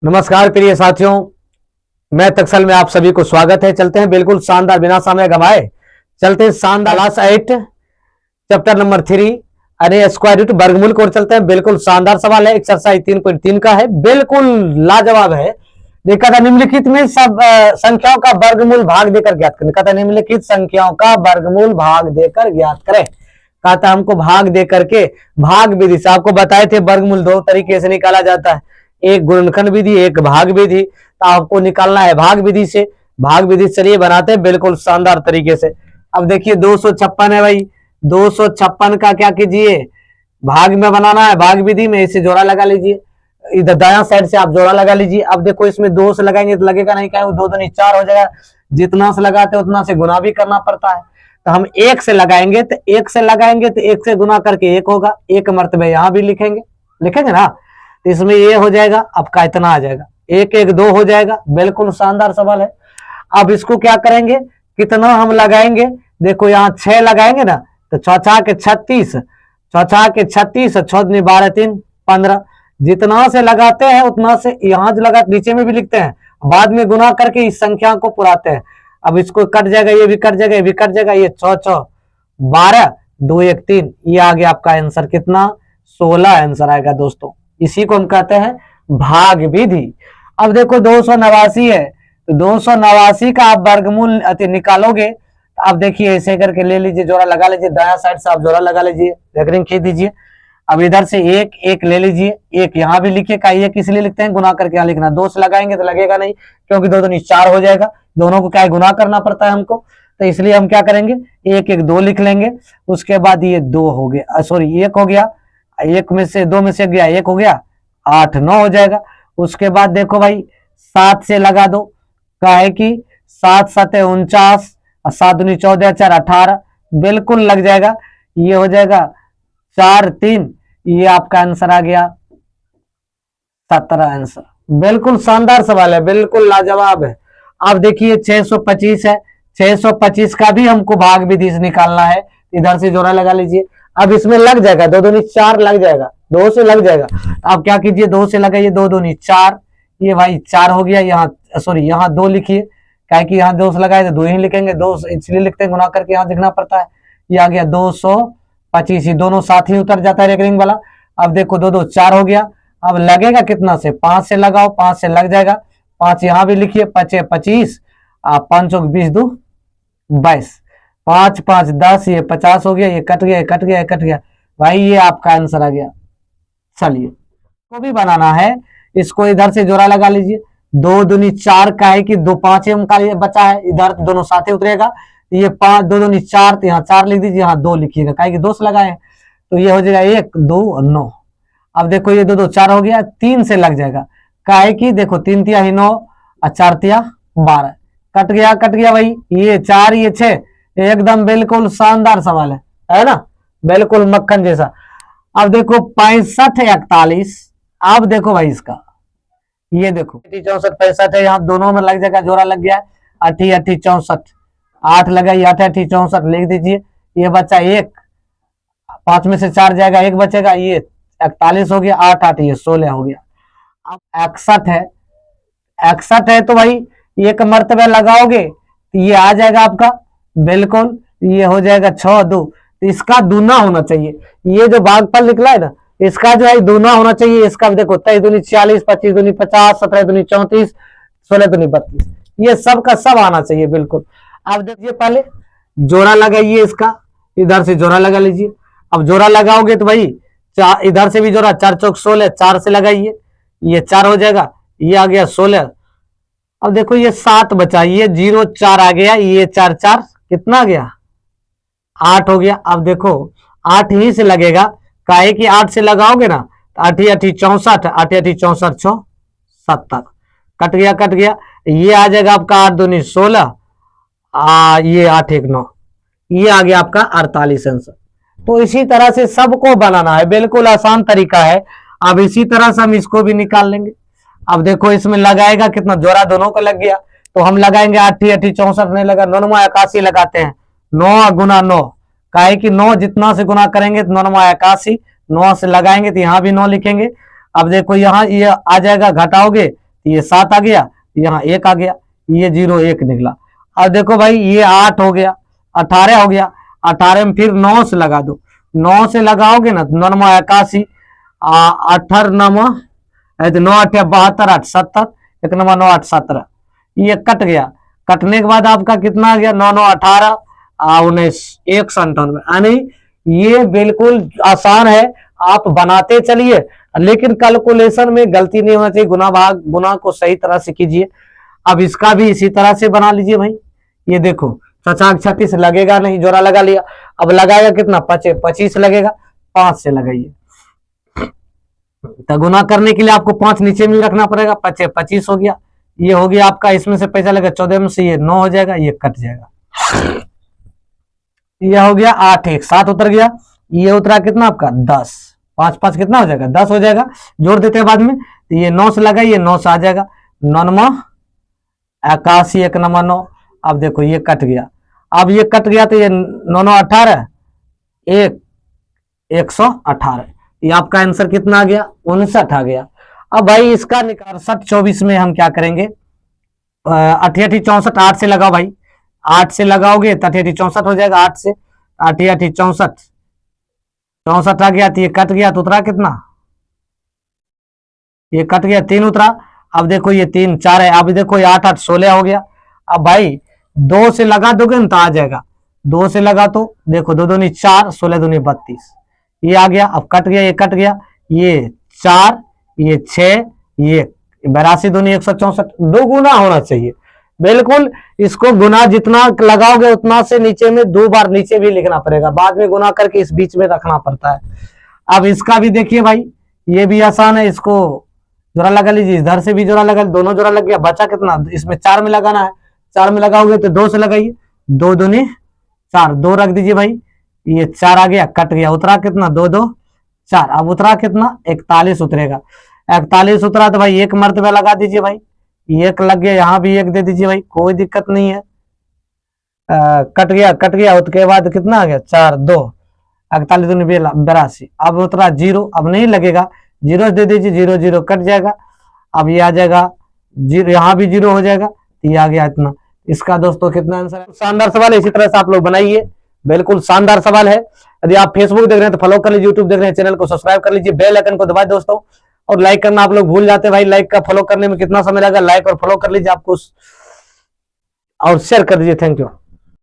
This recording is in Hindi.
नमस्कार प्रिय साथियों, मैं तक्सल में आप सभी को स्वागत है। चलते हैं बिल्कुल शानदार, बिना समय गंवाए चलते हैं शानदार क्लास 8 चैप्टर नंबर 3 अरे स्क्वायर रूट वर्गमूल को चलते हैं। बिल्कुल शानदार सवाल है, एक्सरसाइज 3.3 का है, बिल्कुल लाजवाब है। देखा था निम्नलिखित में सब संख्याओं का वर्गमूल भाग देकर ज्ञात करें। कहा था निम्नलिखित संख्याओं का वर्गमूल भाग देकर ज्ञात करें। कहा था हमको भाग दे करके भाग विधि से आपको बताए थे वर्गमूल दो तरीके से निकाला जाता है, एक गुणनखंड विधि, एक भाग विधि। तो आपको निकालना है भाग विधि से। भाग विधि चलिए बनाते हैं बिल्कुल शानदार तरीके से। अब देखिए 256 है भाई, 256 का क्या कीजिए, भाग में बनाना है। भाग विधि में इसे जोड़ा लगा लीजिए, इधर दाया साइड से आप जोड़ा लगा लीजिए। अब देखो इसमें 2 से लगाएंगे तो लगेगा नहीं, क्या 2 दूनी 4 हो जाएगा। जितना से लगाते हैं उतना से गुना भी करना पड़ता है। तो हम 1 से लगाएंगे तो 1 से लगाएंगे तो 1 से गुना करके 1 होगा, एक मर्तबे यहां भी लिखेंगे, लिखेंगे ना। तो इसमें ये हो जाएगा, आपका इतना आ जाएगा, 1 1 2 हो जाएगा। बिल्कुल शानदार सवाल है। अब इसको क्या करेंगे, कितना हम लगाएंगे, देखो यहाँ 6 लगाएंगे ना तो 6 के 36, 6 के 36, 6 दूनी 12 3 15। जितना से लगाते हैं उतना से यहाँ जो लगा नीचे में भी लिखते हैं, बाद में गुना करके इस संख्या को पुराते हैं। अब इसको कट जाएगा, ये भी कट जाएगा, ये भी कट जाएगा, ये 6 6 12 2 1 3, ये आ गया आपका आंसर कितना, 16 आंसर आएगा दोस्तों। इसी को हम कहते हैं भाग विधि। अब देखो 289 है, तो 289 का आप वर्गमूल निकालोगे। आप देखिए ऐसे करके ले लीजिए, जोड़ा लगा लीजिए, दाया साइड से आप जोड़ा लगा लीजिए, रेकरिंग खींच दीजिए। अब इधर से 1 1 ले लीजिए, 1 यहाँ भी लिखिए, का 1 इसलिए लिखते हैं गुना करके यहाँ लिखना। 2 से लगाएंगे तो लगेगा नहीं, क्योंकि 2 दूनी 4 हो जाएगा, दोनों को क्या है गुना करना पड़ता है हमको। तो इसलिए हम क्या करेंगे, 1 1 2 लिख लेंगे। उसके बाद ये 2 हो गया, सॉरी 1 हो गया, 1 में से 2 में से गया 1 हो गया, 8 9 हो जाएगा। उसके बाद देखो भाई 7 से लगा दो, क्या है कि 7 7 49, 7 दूनी 14 4 18, बिल्कुल लग जाएगा। ये हो जाएगा 4 3, ये आपका आंसर आ गया 17 आंसर। बिल्कुल शानदार सवाल है, बिल्कुल लाजवाब है। अब देखिए 625 है, 625 का भी हमको भाग विधि से निकालना है। इधर से जोड़ा लगा लीजिए। अब इसमें लग जाएगा, 2 दूनी 4 लग जाएगा, 2 से लग जाएगा। आप क्या कीजिए, 2 से लगाइए, 2 दूनी 4, ये भाई 4 हो गया। यहाँ सॉरी यहाँ 2 लिखिए, क्या कि यहाँ 2 से लगाए तो 2 ही लिखेंगे, 2 इसलिए लिखते हैं गुना करके यहाँ लिखना पड़ता है। ये आ गया 225, ये दोनों साथ ही उतर जाता है रेकरिंग वाला। अब देखो 2 2 4 हो गया। अब लगेगा कितना से, 5 से लगाओ, 5 से लग जाएगा। 5 यहाँ भी लिखिए, 5 25, 5 20 2 22, 5 5 10, ये 50 हो गया, ये कट गया, ये कट गया, ये कट गया भाई, ये आपका आंसर आ गया। चलिए को भी बनाना है, इसको इधर से जोड़ा लगा लीजिए। 2 दूनी 4 का है कि 2 5 का ये बचा है, इधर दोनों साथ ही उतरेगा। ये 5 2 दूनी 4, तो यहाँ 4 लिख दीजिए, यहाँ 2 लिखिएगा, क्या कि 2 से लगाए, तो ये हो जाएगा 1 2 9। अब देखो ये 2 2 4 हो गया, 3 से लग जाएगा, क्या है कि देखो 3 तिया ही 9 और 4 तिया 12, कट गया, कट गया भाई, ये 4 ये 6, एकदम बिल्कुल शानदार सवाल है ना, बिल्कुल मक्खन जैसा। अब देखो 65 41, अब देखो भाई इसका, ये देखो 64 65 है, यहाँ दोनों में लग जाएगा, जोड़ा लग गया, 8 8 64, 8 लगाइए, 8 8 64 लिख दीजिए। ये बच्चा 1, 5 में से 4 जाएगा, 1 बचेगा, ये 41 हो गया, 8 8 ये 16 हो गया। अब 61 है, 61 है तो भाई एक मर्तबा लगाओगे तो ये आ जाएगा आपका, बिल्कुल ये हो जाएगा 6 2, तो इसका दूना होना चाहिए। ये जो भागफल निकला है ना, इसका जो है दूना होना चाहिए। इसका देखो 23 दूनी 40, 25 दूनी 50, 17 दूनी 34, 16 दूनी 32, ये सब का सब आना चाहिए बिल्कुल। अब देखिए पहले जोड़ा लगाइए, इसका इधर से जोड़ा लगा लीजिए। अब जोड़ा लगाओगे तो भाई इधर से भी जोड़ा, 4 चौक 16, 4 से लगाइए, ये 4 हो जाएगा, ये आ गया 16। अब देखो ये 7 बचा, ये 0 4 आ गया, ये 4 4 कितना आ गया, 8 हो गया। अब देखो 8 ही से लगेगा, काहे कि 8 से लगाओगे ना, 8 8 64, 8 8 64 6 70, कट गया, कट गया, ये आ जाएगा आपका 8 दूनी 16, ये 8 1 9, ये आ गया आपका 48 आंसर। तो इसी तरह से सबको बनाना है, बिल्कुल आसान तरीका है। अब इसी तरह से हम इसको भी निकाल लेंगे। अब देखो इसमें लगाएगा कितना, जोड़ा दोनों को लग गया, तो हम लगाएंगे 8 8 64 नहीं लगा, 9 9 81 लगाते हैं, 9 गुना 9, काहे कि 9 जितना से गुना करेंगे तो 9 9 81, 9 से लगाएंगे तो यहाँ भी 9 लिखेंगे। अब देखो यहाँ ये आ जाएगा, घटाओगे ये 7 आ गया, यहाँ 1 आ गया, ये 0 1 निकला। अब देखो भाई ये 8 हो गया, 18 हो गया, 18 में फिर 9 से लगा दो, 9 से लगाओगे ना 9 9 81, 18 9 9 8 72 8 70, 1 9 9 8 17, ये कट गया। कटने के बाद आपका कितना आ गया 9 9 18 19 198। यानी ये बिल्कुल आसान है, आप बनाते चलिए, लेकिन कैलकुलेशन में गलती नहीं होना चाहिए। गुना भाग गुना को सही तरह से कीजिए। अब इसका भी इसी तरह से बना लीजिए भाई। ये देखो 36 लगेगा नहीं, जोड़ा लगा लिया। अब लगाएगा कितना 25 लगेगा, 5 से लगाइए। तो गुना करने के लिए आपको 5 नीचे में रखना पड़ेगा, 25 हो गया। ये हो गया आपका, इसमें से पैसा लगेगा 14 में से ये 9 हो जाएगा, ये कट जाएगा। ये हो गया 8 1 7 उतर गया। ये उतरा कितना आपका 10, 5 5 कितना हो जाएगा 10 हो जाएगा। जोड़ देते हैं बाद में, तो ये 9 से लगा, ये 9 से आ जाएगा, 9 9 81 1 9 9। अब देखो ये कट गया। अब ये कट गया तो ये 9 9 18 1 118। ये आपका आंसर कितना आ गया 59 आ गया। अब भाई इसका निकाल 67 24 में हम क्या करेंगे, 88 64 8 से लगाओ भाई, 8 से लगाओगे तो 88 64 हो जाएगा। 8 से 88 64 64 आ गया, तो ये कट गया तो उतरा कितना, ये कट गया 3 उतरा। अब देखो ये 3 4 है। अब देखो ये 8 8 16 हो गया। अब भाई 2 से लगा दोगे ना तो आ जाएगा, 2 से लगा तो देखो 2 दूनी 4 16 दूनी 32, ये आ गया। अब कट गया, ये कट गया, ये 4 ये 6 ये 82 दूनी 164। 2 गुना होना चाहिए बिल्कुल। इसको गुना जितना लगाओगे उतना से नीचे में 2 बार नीचे भी लिखना पड़ेगा, बाद में गुना करके इस बीच में रखना पड़ता है। अब इसका भी देखिए भाई, ये भी आसान है। इसको जोड़ा लगा लीजिए, इधर से भी जोड़ा लगा, दोनों जोड़ा लग गया। बचा कितना, इसमें 4 में लगाना है, 4 में लगाओगे तो 2 से लगाइए, 2 दूनी 4, 2 रख दीजिए भाई, ये 4 आ गया, कट गया। उतरा कितना 2 2 4। अब उतरा कितना 41 उतरेगा। 41 उतरा तो भाई 1 मर्तबा लगा दीजिए भाई, 1 लग गया, यहाँ भी 1 दे दीजिए भाई, कोई दिक्कत नहीं है। कट गया कट गया। उसके बाद कितना आ गया 4 2 41 दूनी 82। अब उतरा 0, अब नहीं लगेगा, 0 दे दीजिए, 0 0 कट जाएगा। अब ये आ जाएगा 0, यहाँ भी 0 हो जाएगा, ये आ गया इतना। इसका दोस्तों कितना आंसर है। शानदार सवाल है, इसी तरह से आप लोग बनाइए, बिल्कुल शानदार सवाल है। यदि आप फेसबुक देख रहे हैं तो फॉलो कर लीजिए, यूट्यूब देख रहे हैं चैनल को सब्सक्राइब कर लीजिए, बेल आइकन को दबाए दोस्तों। और लाइक करना आप लोग भूल जाते हैं भाई, लाइक का फॉलो करने में कितना समय लगेगा, लाइक और फॉलो कर लीजिए आपको, और शेयर कर दीजिए। Thank you.